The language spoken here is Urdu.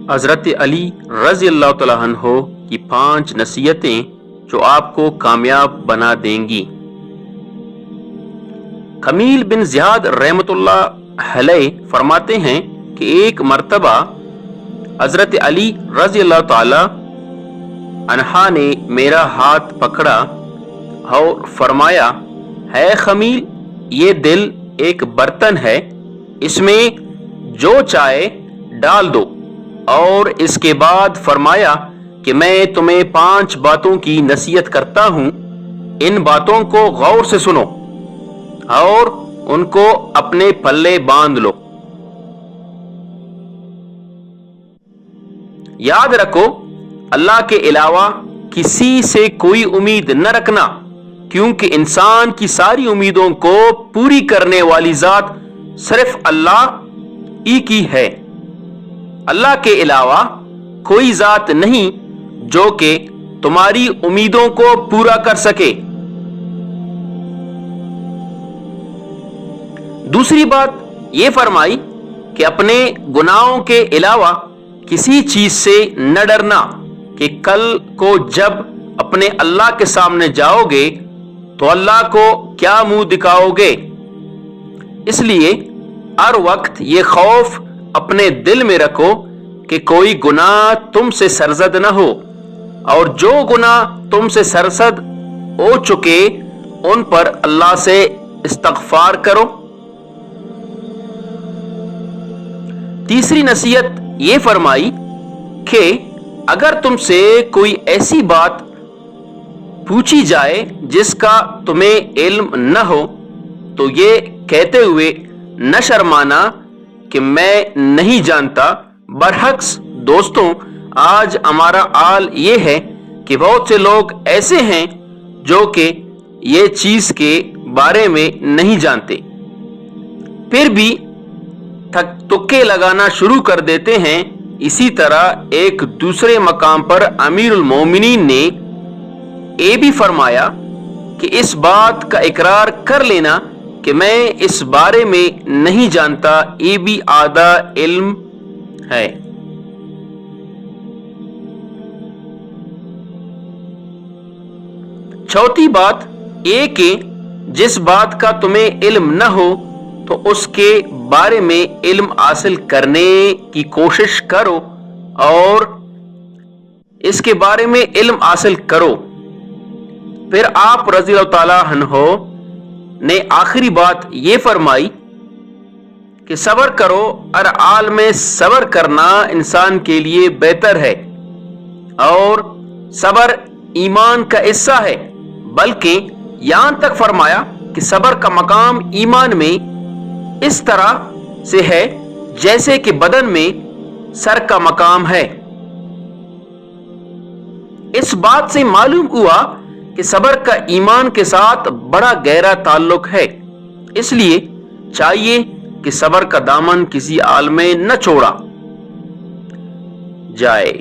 حضرت علی رضی اللہ تعالیٰ عنہ کی 5 نصیحتیں جو آپ کو کامیاب بنا دیں گی۔ خمیل بن زیاد رحمۃ اللہ علیہ فرماتے ہیں کہ ایک مرتبہ حضرت علی رضی اللہ تعالی عنہ نے میرا ہاتھ پکڑا اور فرمایا، ہے خمیل، یہ دل ایک برتن ہے، اس میں جو چاہے ڈال دو، اور اس کے بعد فرمایا کہ میں تمہیں 5 باتوں کی نصیحت کرتا ہوں، ان باتوں کو غور سے سنو اور ان کو اپنے پلے باندھ لو۔ یاد رکھو، اللہ کے علاوہ کسی سے کوئی امید نہ رکھنا، کیونکہ انسان کی ساری امیدوں کو پوری کرنے والی ذات صرف اللہ ہی کی ہے۔ اللہ کے علاوہ کوئی ذات نہیں جو کہ تمہاری امیدوں کو پورا کر سکے۔ دوسری بات یہ فرمائی کہ اپنے گناہوں کے علاوہ کسی چیز سے نہ ڈرنا کہ کل کو جب اپنے اللہ کے سامنے جاؤ گے تو اللہ کو کیا منہ دکھاؤ گے۔ اس لیے ہر وقت یہ خوف اپنے دل میں رکھو کہ کوئی گناہ تم سے سرزد نہ ہو، اور جو گناہ تم سے سرزد ہو چکے ان پر اللہ سے استغفار کرو۔ تیسری نصیحت یہ فرمائی کہ اگر تم سے کوئی ایسی بات پوچھی جائے جس کا تمہیں علم نہ ہو تو یہ کہتے ہوئے نہ شرمانا کہ میں نہیں جانتا۔ برعکس دوستوں، آج ہمارا حال یہ ہے کہ بہت سے لوگ ایسے ہیں جو کہ یہ چیز کے بارے میں نہیں جانتے، پھر بھی تکے لگانا شروع کر دیتے ہیں۔ اسی طرح ایک دوسرے مقام پر امیر المومنین نے یہ بھی فرمایا کہ اس بات کا اقرار کر لینا کہ میں اس بارے میں نہیں جانتا، یہ بھی آدھا علم ہے۔ چوتھی بات یہ کہ جس بات کا تمہیں علم نہ ہو تو اس کے بارے میں علم حاصل کرنے کی کوشش کرو اور اس کے بارے میں علم حاصل کرو۔ پھر آپ رضی اللہ تعالیٰ عنہ نے آخری بات یہ فرمائی کہ صبر کرو، ہر حال میں صبر کرنا انسان کے لیے بہتر ہے، اور صبر ایمان کا حصہ ہے، بلکہ یہاں تک فرمایا کہ صبر کا مقام ایمان میں اس طرح سے ہے جیسے کہ بدن میں سر کا مقام ہے۔ اس بات سے معلوم ہوا کہ صبر کا ایمان کے ساتھ بڑا گہرا تعلق ہے، اس لیے چاہیے کہ صبر کا دامن کسی حال میں نہ چھوڑا جائے۔